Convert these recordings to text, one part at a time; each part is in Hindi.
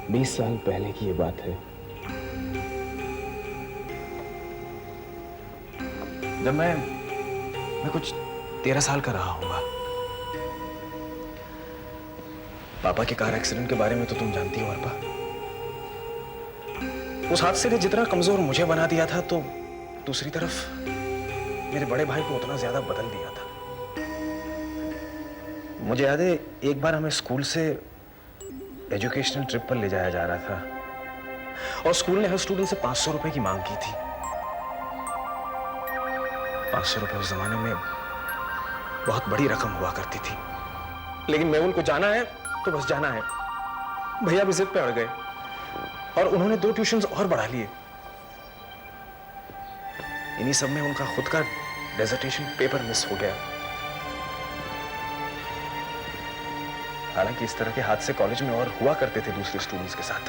20 साल पहले की ये बात है, जब मैं कुछ 13 साल का रहा होगा। पापा के कार एक्सीडेंट के बारे में तो तुम जानती हो अर्पा। उस हादसे ने जितना कमजोर मुझे बना दिया था, तो दूसरी तरफ मेरे बड़े भाई को उतना ज्यादा बदल दिया था। मुझे याद है एक बार हमें स्कूल से एजुकेशनल ट्रिप पर ले जाया जा रहा था और स्कूल ने हर स्टूडेंट से 500 रुपए की मांग की थी। 500 रुपए उस जमाने में बहुत बड़ी रकम हुआ करती थी, लेकिन मैं उनको जाना है तो बस जाना है। भैया भी जिद पे अड़ गए और उन्होंने 2 ट्यूशंस और बढ़ा लिए। इन्हीं सब में उनका खुद का डेजर्टेशन पेपर मिस हो गया। हालांकि इस तरह के हादसे कॉलेज में और हुआ करते थे दूसरे स्टूडेंट्स के साथ,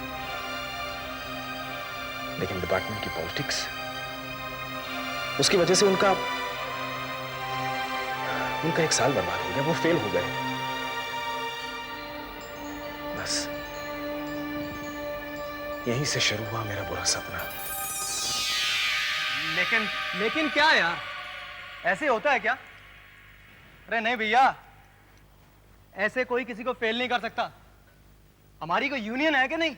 लेकिन डिपार्टमेंट की पॉलिटिक्स, उसकी वजह से उनका 1 साल बर्बाद हो गया। वो फेल हो गए। बस यहीं से शुरू हुआ मेरा बुरा सपना। लेकिन क्या यार, ऐसे होता है क्या? अरे नहीं भैया, ऐसे कोई किसी को फेल नहीं कर सकता। हमारी कोई यूनियन है कि नहीं?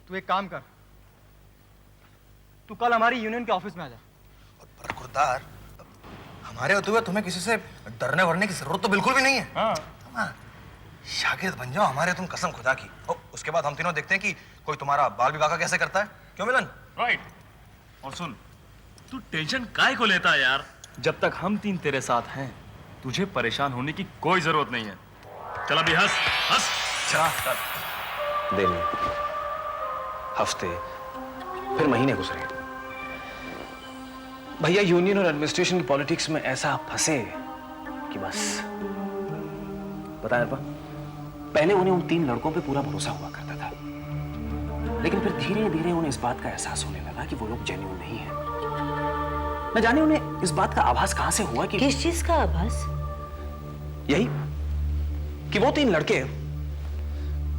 तू एक काम कर, तू कल हमारी यूनियन के ऑफिस में आ जा। पर खुरदार, हमारे होते हुए तुम्हें किसी से डरने वरने की जरूरत तो बिल्कुल भी नहीं है। हाँ। शागिर्द बन जाओ हमारे, तुम कसम खुदा की। उसके बाद हम तीनों देखते हैं कि कोई तुम्हारा बाल विवाह का कैसे करता है। क्यों मिलन? राइट। और सुन, तू टेंशन काहे को लेता है यार? जब तक हम 3 तेरे साथ हैं, तुझे परेशान होने की कोई जरूरत नहीं है। चल अभी हंस हंस। चल। दिन, हफ्ते, फिर महीने गुजरे। भैया यूनियन और एडमिनिस्ट्रेशन की पॉलिटिक्स में ऐसा फंसे कि बस। पता है अर्पा, पहले उन्हें उन 3 लड़कों पे पूरा भरोसा हुआ करता था, लेकिन फिर धीरे धीरे उन्हें इस बात का एहसास होने लगा कि वो लोग जेन्युइन नहीं हैं। न जाने उन्हें इस बात का आभास कहां से हुआ कि किस चीज का आभास? यही कि वो 3 लड़के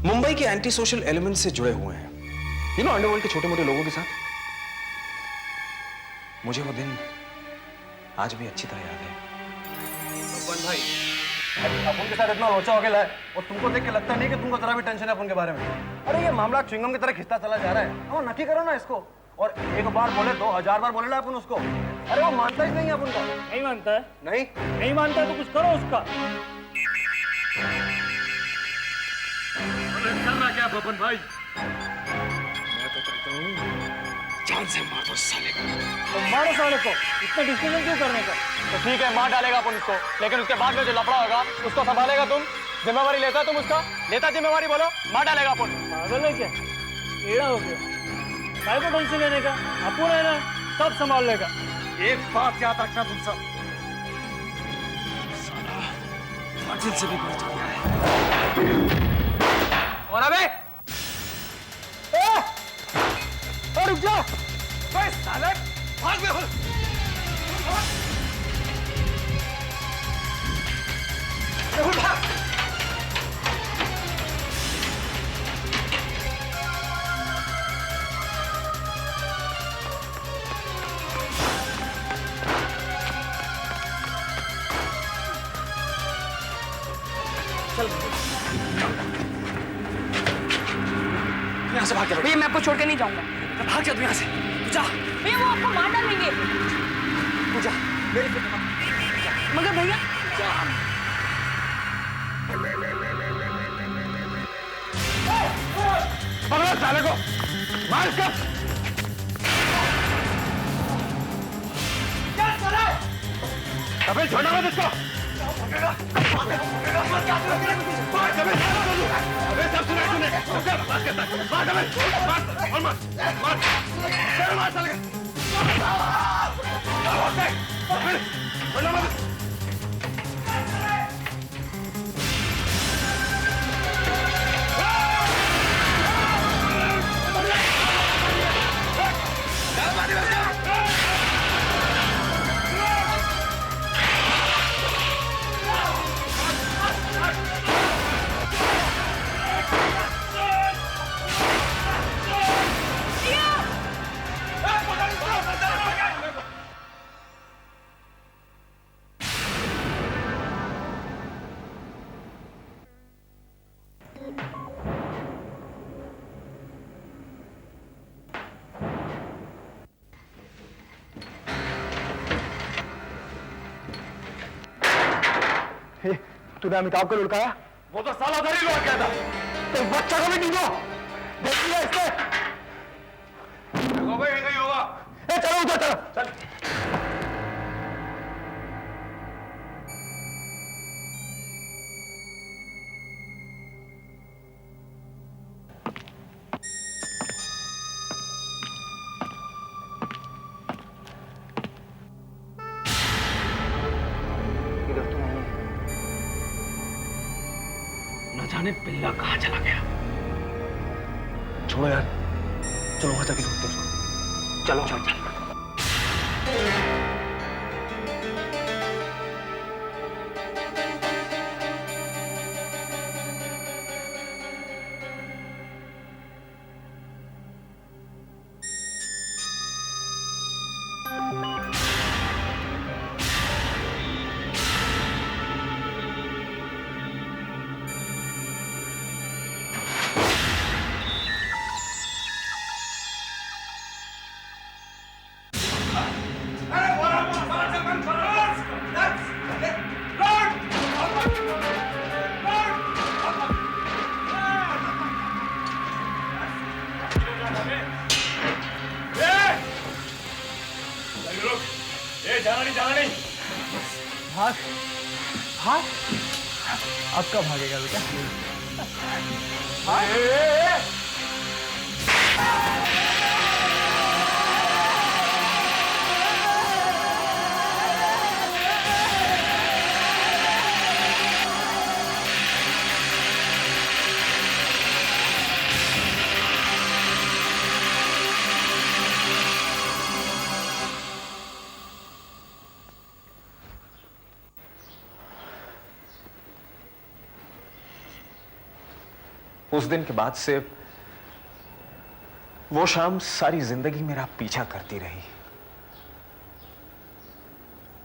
मुंबई के एंटी सोशल एलिमेंट से जुड़े हुए हैं, अंडरवर्ल्ड के छोटे मोटे लोगों के साथ। मुझे वो दिन आज भी अच्छी तरह याद है। भगवान भाई, अपन के साथ इतना लोचा हो गया है और तुमको देख के लगता नहीं कि तुमको जरा भी टेंशन है अपन के बारे में। अरे ये मामला च्युइंगम की तरह खिंचता चला जा रहा है। वो नक्की करो ना इसको। और एक बार बोले 2000 बार बोले ना अपन उसको। अरे वो मानता ही नहीं है अपन को। नहीं मानता है? नहीं मानता है तो कुछ करो उसका। कर रहा क्या बबन भाई? मैं तो कहता हूँ जान से मार दो साले को। तो मारो साले को, इतना डिस्कशन क्यों करने का? तो ठीक है, मार डालेगा अपन उसको, लेकिन उसके बाद में जो लफड़ा होगा उसको संभालेगा तुम? जिम्मेवारी लेता है तुम उसका? लेता जिम्मेवारी? बोलो, मार डालेगा अपन। पागल है क्या? टेढ़ा हो गया। काय को टेंशन लेने का? अपन है ना, सब संभाल लेगा। एक बात याद रखना तुम सब, फाजिल से भी बढ़ गया है। और अबे रुक जा। साले भाग में यहाँ से भाग जा। भैया मैं आपको छोड़ के नहीं जाऊंगा। भाग जा तू यहाँ से। तू जा। भैया वो आपको मार डालेंगे। तू जा। मेरी फिक्र मत। मगर भैया पकड़ो साले को, मार इसको। अबे छोड़ना मत इसको। अबे सब सुना तूने? मार साले को। तूने अमिताभ को लुढ़काया? वो तो साला उधर ही लौट गया था। तो बच्चा को भी नहीं दो, देख लिया इसने। कहीं होगा। चलो उधर चलो चल। न जाने पिल्ला कहां चला गया। छोड़ो यार, चलो वहां जाके ढूंढते उसको। चलो चलो चलो। जाना नहीं। भाग भाग। अब कब भागेगा बेटा? उस दिन के बाद से वो शाम सारी जिंदगी मेरा पीछा करती रही।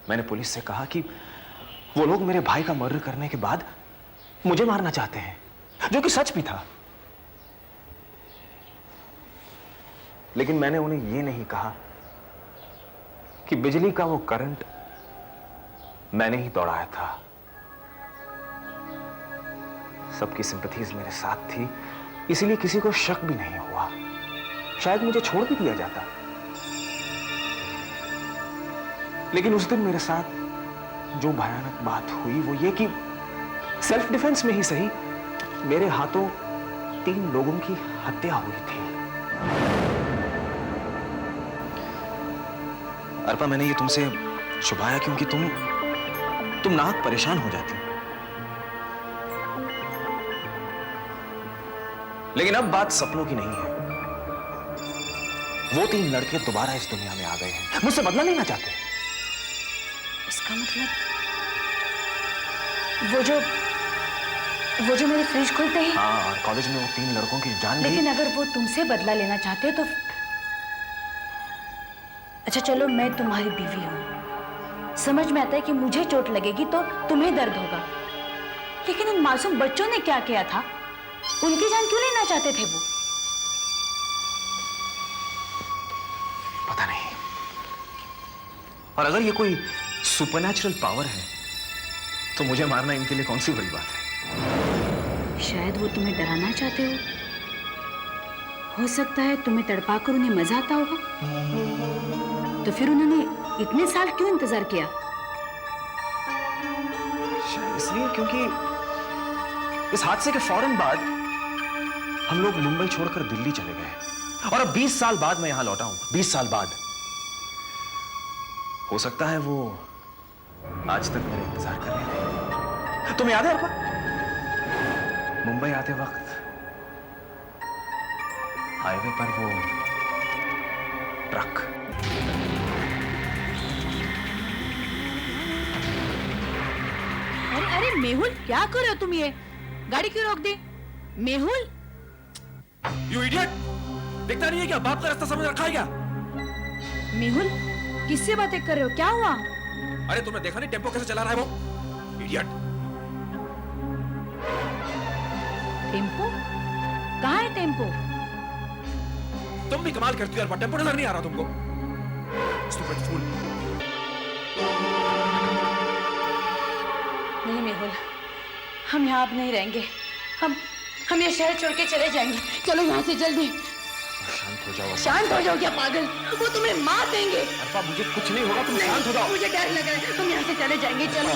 मैंने पुलिस से कहा कि वो लोग मेरे भाई का मर्डर करने के बाद मुझे मारना चाहते हैं, जो कि सच भी था। लेकिन मैंने उन्हें यह नहीं कहा कि बिजली का वो करंट मैंने ही दौड़ाया था। सबकी सिंपैथीज मेरे साथ थी, इसीलिए किसी को शक भी नहीं हुआ। शायद मुझे छोड़ भी दिया जाता। लेकिन उस दिन मेरे साथ जो भयानक बात हुई वो ये कि सेल्फ डिफेंस में ही सही, मेरे हाथों 3 लोगों की हत्या हुई थी। अर्पा, मैंने ये तुमसे छुपाया क्योंकि तुम नाहक परेशान हो जाती। लेकिन अब बात सपनों की नहीं है। वो 3 लड़के दोबारा इस दुनिया में आ गए हैं, मुझसे बदला लेना चाहते हैं। इसका मतलब वो जो मेरी फ्रिज खोलते ही। हाँ, और कॉलेज में वो 3 लड़कों की जान गई। लेकिन अगर वो तुमसे बदला लेना चाहते तो अच्छा चलो, मैं तुम्हारी बीवी हूं। समझ में आता है कि मुझे चोट लगेगी तो तुम्हें दर्द होगा, लेकिन उन मासूम बच्चों ने क्या किया था? उनकी जान क्यों लेना चाहते थे वो? पता नहीं। और अगर ये कोई सुपरनैचुरल पावर है तो मुझे मारना इनके लिए कौन सी बड़ी बात है? शायद वो तुम्हें डराना चाहते हो सकता है तुम्हें तड़पाकर उन्हें मजा आता होगा। तो फिर उन्होंने इतने साल क्यों इंतजार किया? शायद इसलिए क्योंकि इस हादसे के फौरन बाद हम लोग मुंबई छोड़कर दिल्ली चले गए और अब 20 साल बाद मैं यहां लौटा हूं। 20 साल बाद। हो सकता है वो आज तक मेरा इंतजार कर रहे थे। तुम्हें याद है अर्पा, मुंबई आते वक्त हाईवे पर वो ट्रक। अरे अरे मेहुल, क्या कर रहे हो तुम? ये गाड़ी क्यों रोक दी? Mehul, you idiot! देखता नहीं है क्या? बाप का रास्ता समझ रखा है क्या? मेहुल किससे बातें कर रहे हो? क्या हुआ? अरे तुमने देखा नहीं टेम्पो कैसे चला रहा है वो? इडियट! टेम्पो? कहाँ है टेम्पो? तुम भी कमाल करती हो यार, टेम्पो नजर नहीं आ रहा तुमको? Stupid fool. नहीं मेहुल, हम यहाँ अब नहीं रहेंगे। हम ये शहर छोड़ के चले जाएंगे। चलो यहाँ से जल्दी। शांत हो जाओ। शांत हो जाओ क्या पागल? वो तुम्हें मार देंगे। अर्पा मुझे कुछ नहीं होगा, तुम शांत हो जाओ। मुझे डर लग रहा है, तुम यहाँ से चले जाएंगे। चलो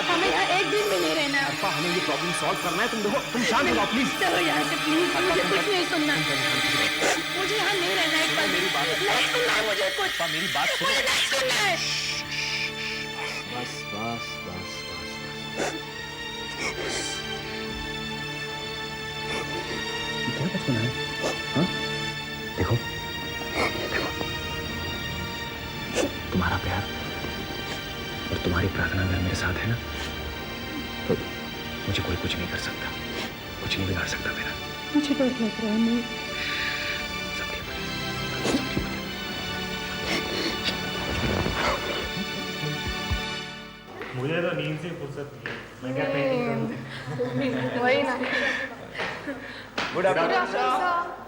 हमें यहाँ एक दिन भी नहीं रहना। अर्पा हमें ये प्रॉब्लम सॉल्व करना है, तुम देखो, तुम शांत हो जाओ प्लीज। चलो यहाँ से प्लीज, मुझे कुछ नहीं सुनना। मुझे यहाँ नहीं रहना एक बार। मेरी बात नहीं सुनना है मुझे कुछ। अर्पा मेरी बात सुनो। मुझे नहीं सुनना है। बस बस बस बस। क्या बचपना है? हाँ? देखो देखो, तुम्हारा प्यार और तुम्हारी प्रार्थना अगर मेरे साथ है ना, तो मुझे कोई कुछ नहीं कर सकता, कुछ नहीं बिगाड़ सकता मेरा। मुझे डर लग रहा है। सब ठीक हो जाएगा, सब ठीक हो जाएगा। मुझे तो नींद से फुर्सत नहीं है, मैं क्या पेंटिंग करूँ? वही ना। Good afternoon.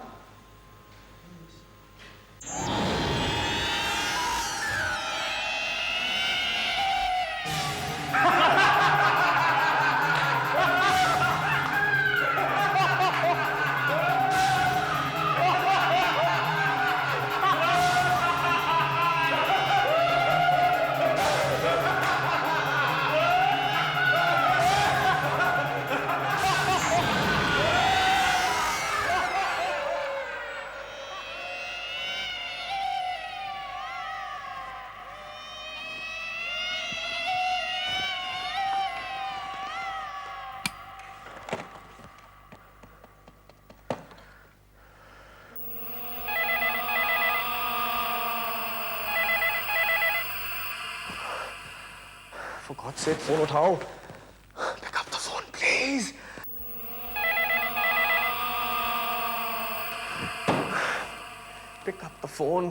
For God's sake, phone उठाओ। Pick up the phone, please. Pick up the phone.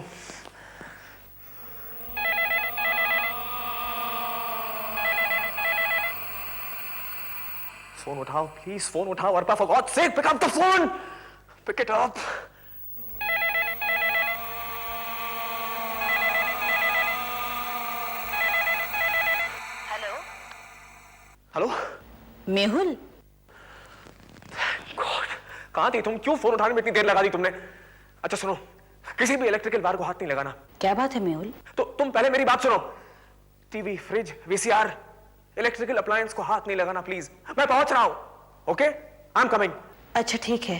Phone उठाओ, please. फोन उठाओ, Arpa. For God's sake, pick up the phone. Pick it up. Hello Mehul, God, कहाँ थी तुम? क्यों फोन उठाने में इतनी देर लगा दी तुमने? अच्छा सुनो, किसी भी इलेक्ट्रिकल वायर को हाथ नहीं लगाना। क्या बात है मेहुल? तो तुम पहले मेरी बात सुनो। TV, fridge, VCR, electrical appliance को हाथ नहीं लगाना प्लीज। मैं पहुंच रहा हूं। Okay, I am coming. अच्छा ठीक है।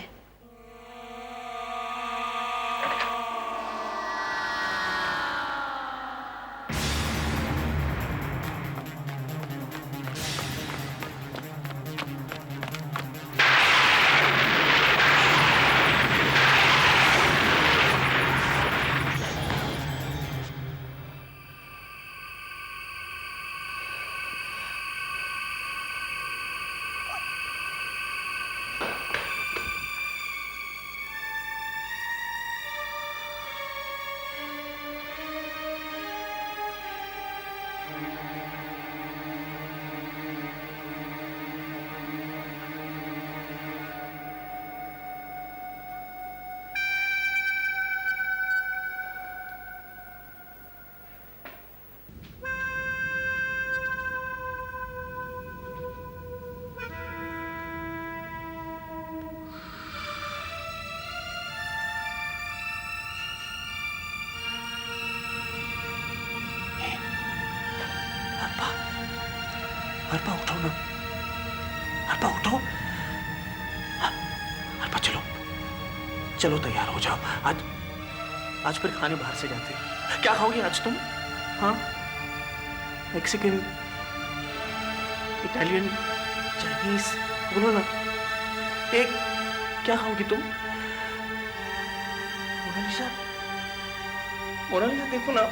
अर्पा उठो ना, अर्पा उठो। अर्पा चलो, चलो तैयार हो जाओ। आज फिर खाने बाहर से जाते हैं। क्या खाओगी आज तुम? हाँ, मैक्सिकन, इटालियन, चाइनीज, बोलो ना। एक क्या खाओगी तुम? मोनालिसा, मोनालिसा देखो ना,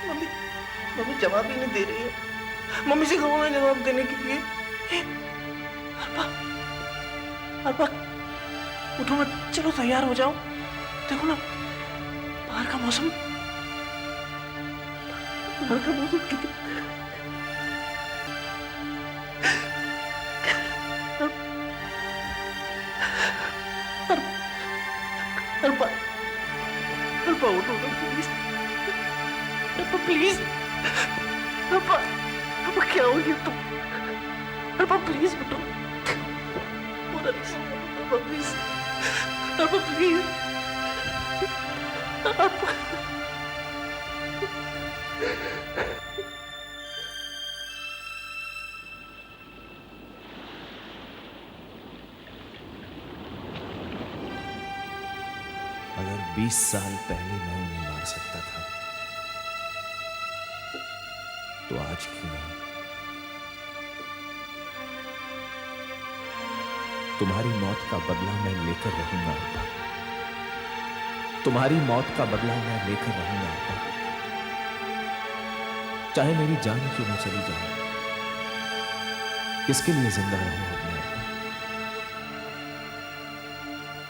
मम्मी जवाब ही नहीं दे रही है। मम्मी से कहो ना जवाब देने के लिए। अर्पा, अर्पा उठो मत, चलो तैयार हो जाओ। देखो ना बाहर का मौसम, बाहर का मौसम कितना। अल्पा अल्पा उठो ना प्लीज, अल्पा प्लीज, अल्पा अल्पा क्या हो गया तुम? अल्पा प्लीज उठो, अल्पा प्लीज, अल्पा प्लीज, अल्पा। अगर 20 साल पहले मैं उन्हें मार सकता था तो आज क्यों नहीं? तुम्हारी मौत का बदला मैं लेकर रहूंगा अल्पा, तुम्हारी मौत का बदला मैं लेकर रहूंगा अल्पा, चाहे मेरी जान क्यों न चली जाए। किसके लिए जिंदा रहूं अब मैं अल्पा?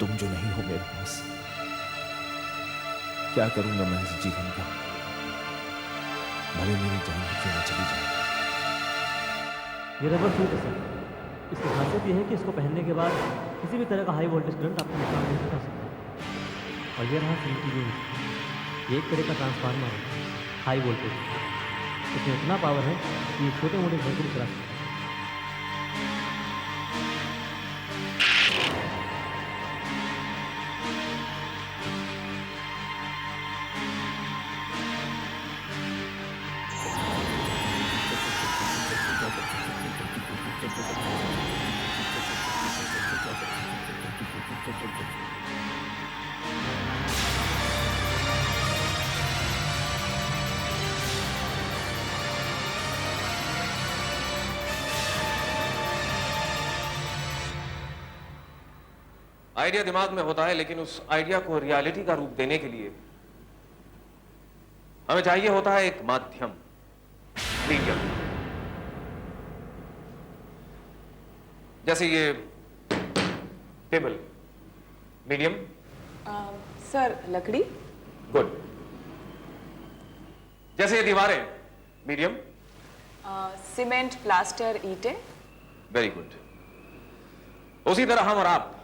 तुम जो नहीं हो मेरे पास, क्या करूंगा मैं इस जीवन का? भले मेरी जान ही क्यों न चली जाए। ये रबर सूट है सर, इसकी खासियत ये है कि इसको पहनने के बाद किसी भी तरह का हाई वोल्टेज करंट आपको नुकसान नहीं पहुंचा सकता। और ये रहा CCTV, ये एक तरह का ट्रांसफार्मर है, हाई वोल्टेज, इसमें इतना पावर है कि ये छोटे मोटे घर को चला सकता है। आइडिया दिमाग में होता है, लेकिन उस आइडिया को रियलिटी का रूप देने के लिए हमें चाहिए होता है एक माध्यम, मीडियम। जैसे ये टेबल, मीडियम। सर लकड़ी। गुड। जैसे ये दीवारें, मीडियम। सीमेंट, प्लास्टर, ईंटें। Very good. उसी तरह हम और आप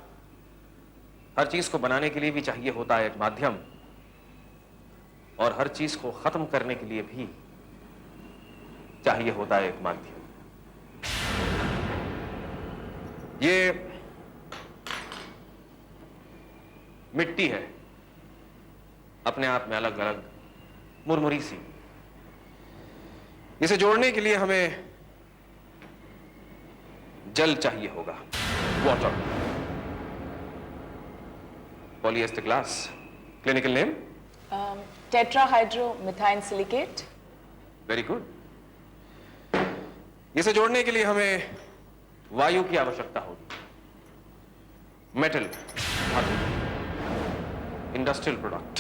हर चीज को बनाने के लिए भी चाहिए होता है एक माध्यम, और हर चीज को खत्म करने के लिए भी चाहिए होता है एक माध्यम। ये मिट्टी है, अपने आप में अलग अलग मुरमुरी सी। इसे जोड़ने के लिए हमें जल चाहिए होगा, water. Polyester glass, clinical name? Tetrahydromethine silicate. Very good. इसे जोड़ने के लिए हमें वायु की आवश्यकता होगी, मेटल, इंडस्ट्रियल प्रोडक्ट।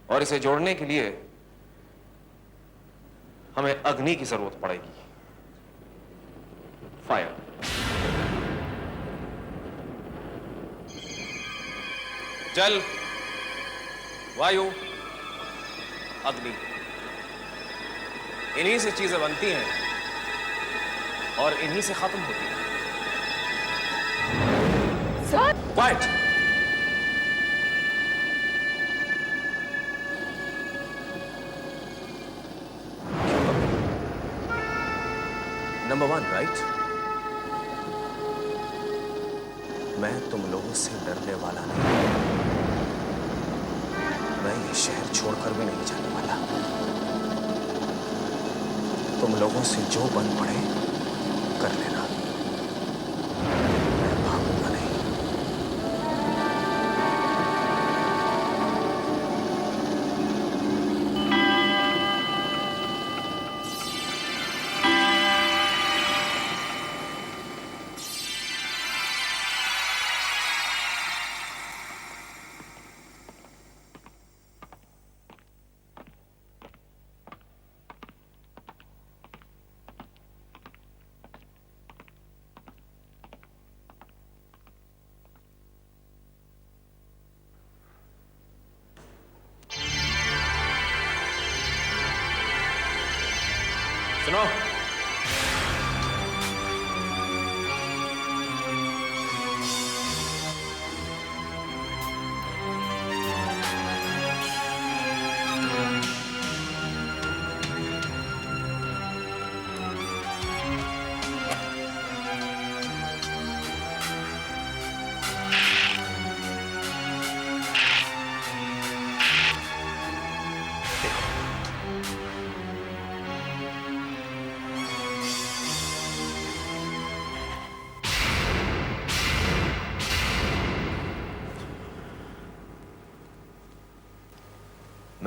और इसे जोड़ने के लिए हमें अग्नि की जरूरत पड़ेगी, फायर। जल, वायु, अग्नि, इन्हीं से चीजें बनती हैं और इन्हीं से खत्म होती हैं। सर। क्वाइट। Number 1, right? मैं तुम लोगों से डरने वाला नहीं, मैं ये शहर छोड़कर भी नहीं जाने वाला। तुम लोगों से जो बन पड़े कर लेना, मैं भागूंगा नहीं। सुनो,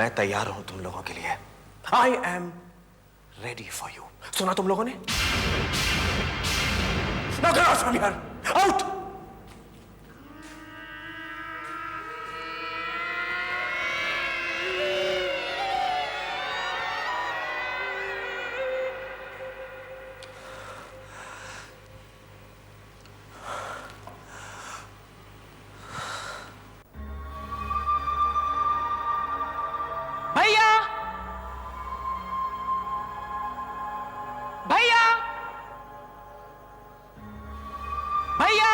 मैं तैयार हूं तुम लोगों के लिए। आई एम रेडी फॉर यू। सुना तुम लोगों ने? Now get out from here! Out! भैया, भैया, भैया,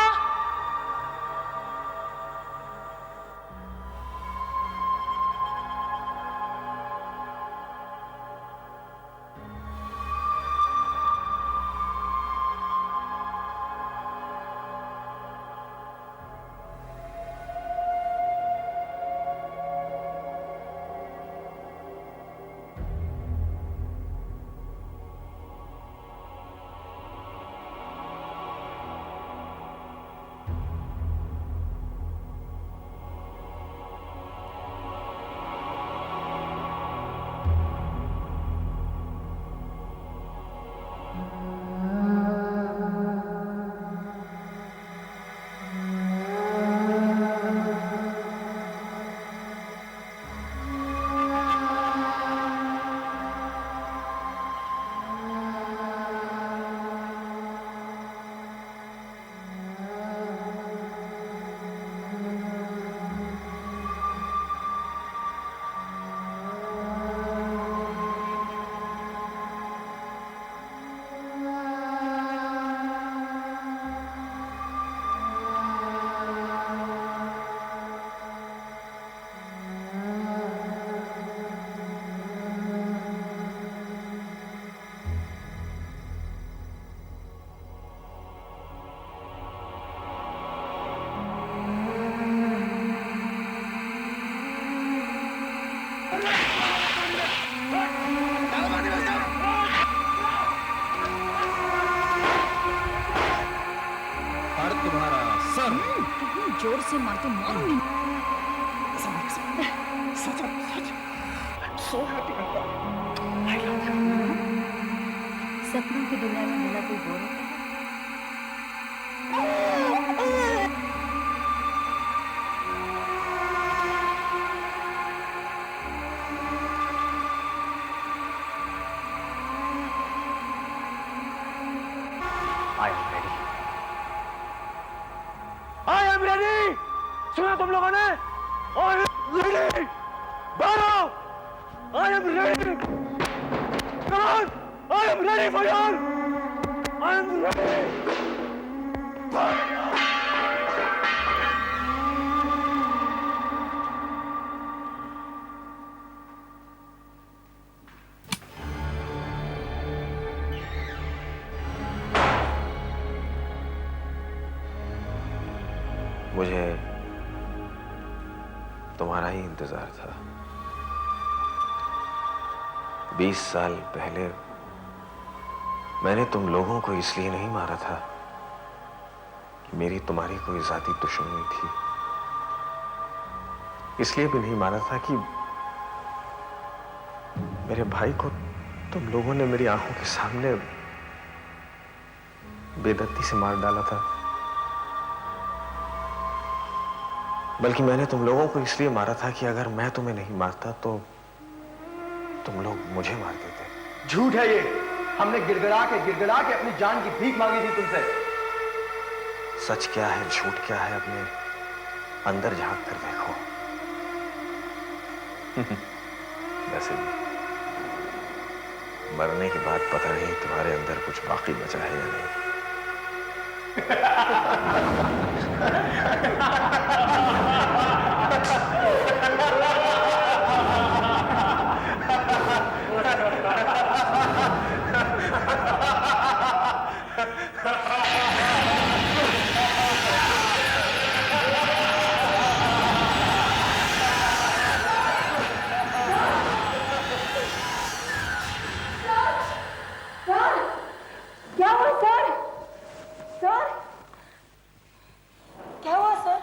जोर से मार तो मारूंगी। सपनों की दुनिया में भला कोई बोर होता है? I am ready. I am ready. सुना तुम लोगों ने? I am ready. बारो, I am ready. Come on, I am ready for you. I am ready. मुझे तुम्हारा ही इंतजार था। 20 साल पहले मैंने तुम लोगों को इसलिए नहीं मारा था कि मेरी तुम्हारी कोई जाती दुश्मनी थी। इसलिए भी नहीं मारा था कि मेरे भाई को तुम लोगों ने मेरी आंखों के सामने बेदत्ती से मार डाला था, बल्कि मैंने तुम लोगों को इसलिए मारा था कि अगर मैं तुम्हें नहीं मारता तो तुम लोग मुझे मार देते। झूठ है ये। हमने गिड़गिड़ा के अपनी जान की भीख मांगी थी तुमसे। सच क्या है, झूठ क्या है, अपने अंदर झांक कर देखो। वैसे भी मरने के बाद पता नहीं तुम्हारे अंदर कुछ बाकी बचा है या नहीं। क्या हुआ सर? सर क्या हुआ सर?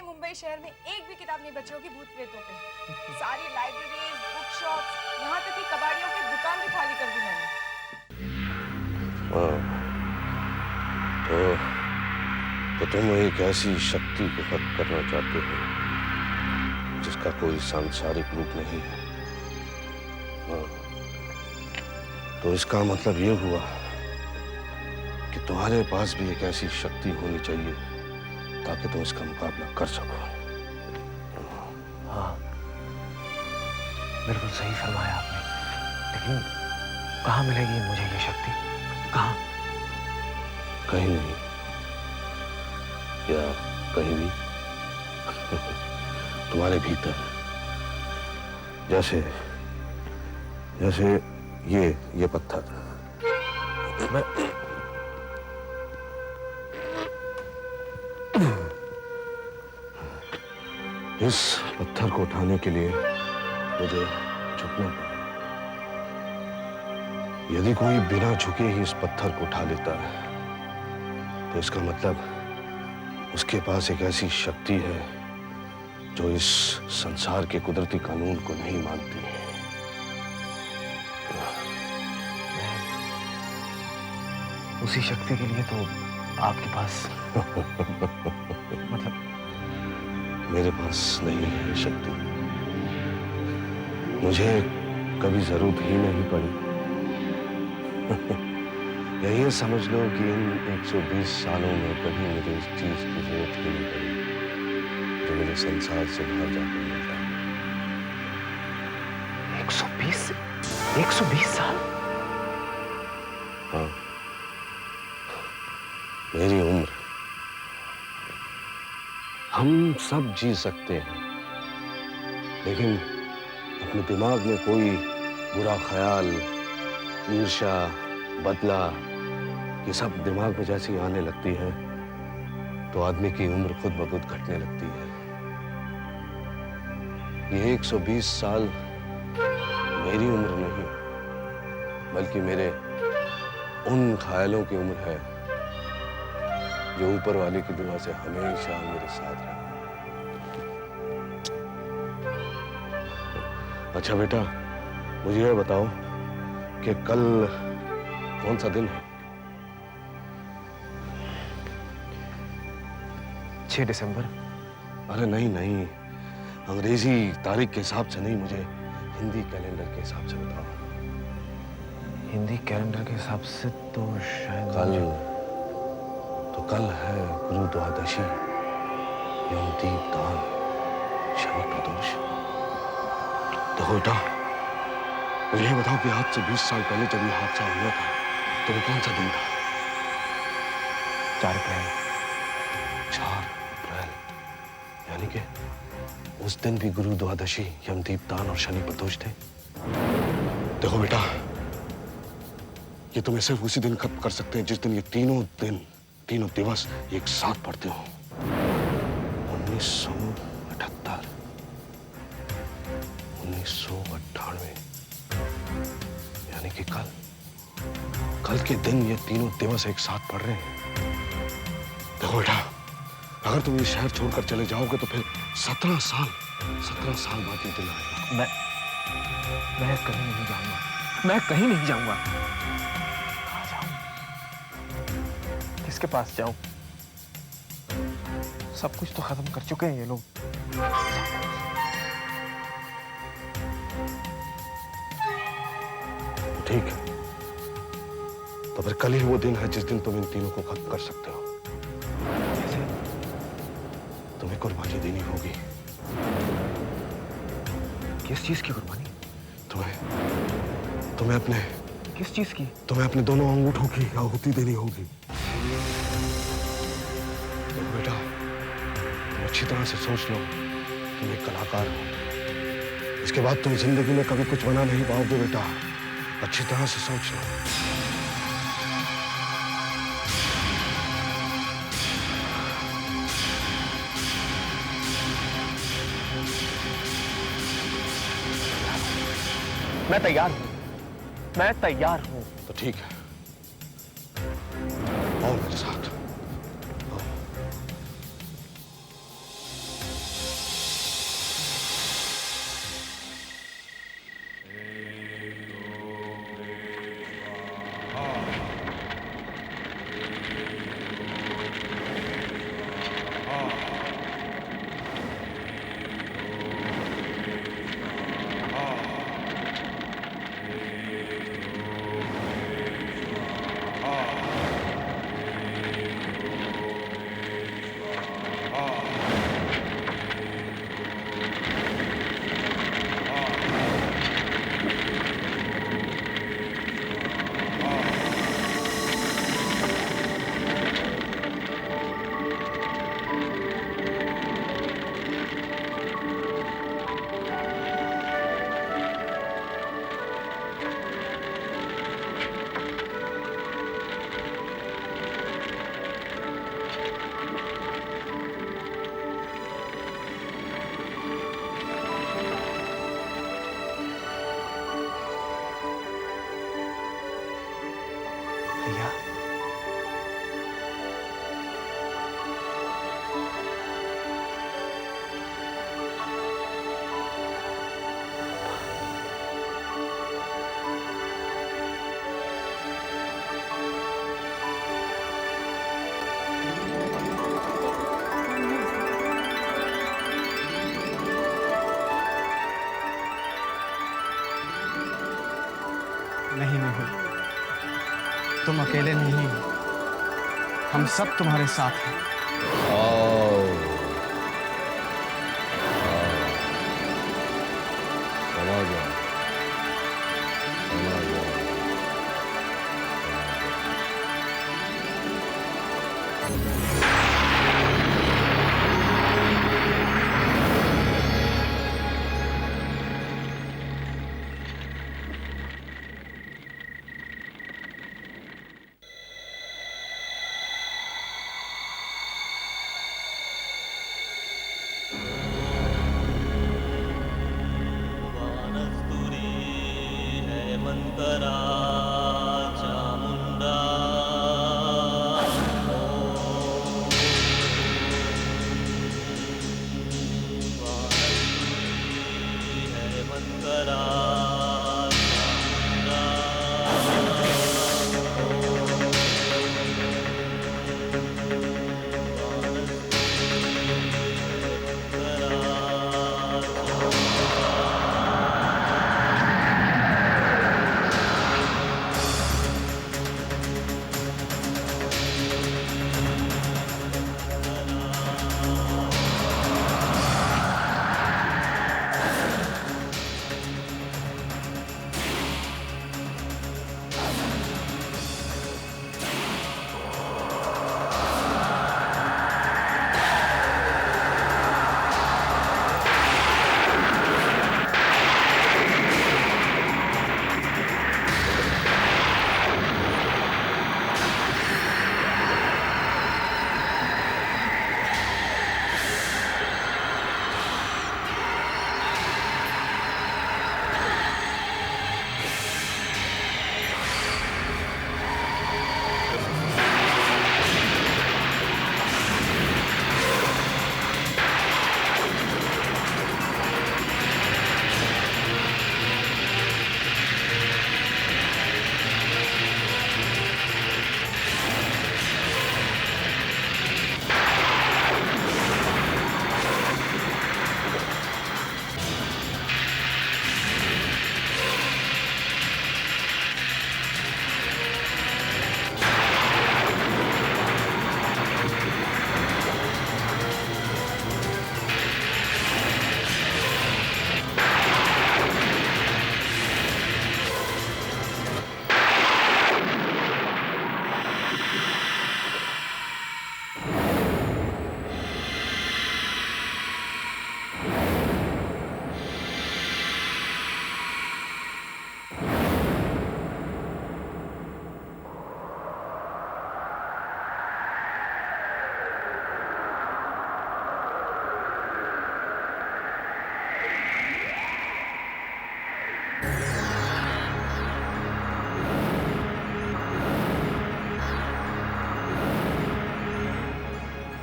मुंबई शहर में एक भी किताब नहीं बची होगी भूत प्रेतों पे। सारी लाइब्रेरीज, बुक शॉप, यहाँ तक कि कबाड़ियों की दुकान भी खाली कर दी मैंने। तो तुम एक ऐसी शक्ति को खत्म करना चाहते हो जिसका कोई सांसारिक रूप नहीं है। तो इसका मतलब ये हुआ कि तुम्हारे पास भी एक ऐसी शक्ति होनी चाहिए ताकि तुम इसका मुकाबला कर सको। हाँ, बिल्कुल सही फरमाया आपने, लेकिन कहाँ मिलेगी मुझे ये शक्ति? कहाँ? कहीं नहीं, या कहीं भी तुम्हारे भीतर। जैसे जैसे ये पत्थर। मैं इस पत्थर को उठाने के लिए मुझे झुकना पड़ा। यदि कोई बिना झुके ही इस पत्थर को उठा लेता है तो इसका मतलब उसके पास एक ऐसी शक्ति है जो इस संसार के कुदरती कानून को नहीं मानती है। उसी शक्ति के लिए तो आपके पास मतलब मेरे पास नहीं है शक्ति। मुझे कभी जरूरत ही नहीं पड़ी। या ये समझ लो कि इन 120 सालों में कभी मुझे इस चीज की जरूरत ही नहीं पड़ी जो मुझे संसार से बाहर जाकर मिल रहा है। 120 साल? हाँ, मेरी उम्र। हम सब जी सकते हैं, लेकिन अपने दिमाग में कोई बुरा ख्याल, ईर्ष्या, बदला, ये सब दिमाग में जैसी आने लगती है तो आदमी की उम्र खुद ब खुद घटने लगती है। ये 120 साल मेरी उम्र नहीं, बल्कि मेरे उन ख्यालों की उम्र है जो ऊपर वाले की दुआ से हमेशा मेरे साथ रहे। अच्छा बेटा, मुझे ये बताओ कि कल कौन सा दिन है? 6 दिसंबर। अरे नहीं नहीं, अंग्रेजी तारीख के हिसाब से नहीं, मुझे हिंदी कैलेंडर के हिसाब से बताओ। हिंदी कैलेंडर के हिसाब से तो शायद कल है गुरु द्वादशी, यम दीपदान, शनि प्रदोष। देखो बेटा, मुझे ये बताओ कि आज से 20 साल पहले जब ये हादसा हुआ था तो वो कौन सा दिन था? 4 अप्रैल। 4 अप्रैल, यानी कि उस दिन भी गुरु द्वादशी, यम दीपदान और शनि प्रदोष थे। देखो बेटा, ये तुम्हें सिर्फ उसी दिन खत्म कर सकते हैं जिस दिन ये तीनों दिवस एक साथ पढ़ते हो। 1978, 1998, यानी कि कल के दिन ये तीनों दिवस एक साथ पढ़ रहे हैं। देखो बेटा, अगर तुम ये शहर छोड़कर चले जाओगे तो फिर 17 साल बाद ये दिन आएगा। मैं कहीं नहीं जाऊंगा, मैं कहीं नहीं जाऊंगा। कहाँ जाऊं? किसके पास जाऊं? सब कुछ तो खत्म कर चुके हैं ये लोग। ठीक है, तो फिर कल ही वो दिन है जिस दिन तुम इन तीनों को खत्म कर सकते हो। कैसे? तुम्हें कुर्बानी देनी होगी। किस चीज की कुर्बानी? तुम्हें अपने किस चीज की? तुम्हें अपने दोनों अंगूठों की आहुति देनी होगी। देखो बेटा, तुम अच्छी तरह से सोच लो, तुम एक कलाकार हो। इसके बाद तुम जिंदगी में कभी कुछ बना नहीं पाओगे बेटा, अच्छी तरह से सोच लो। मैं तैयार हूं, मैं तैयार हूं। तो ठीक है, आओ मेरे साथ। आओ। भैया नहीं नहीं, तुम अकेले नहीं हो, हम सब तुम्हारे साथ हैं।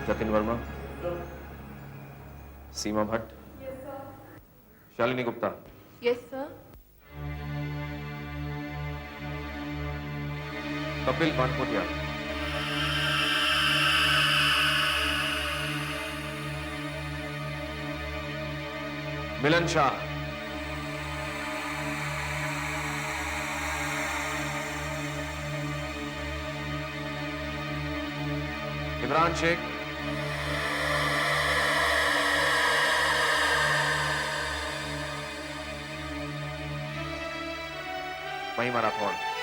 जतिन वर्मा, सीमा भट्ट, शालिनी गुप्ता, यस सर। कपिल पानकोटिया, मिलन शाह, इमरान शेख, महिमा राठौड़।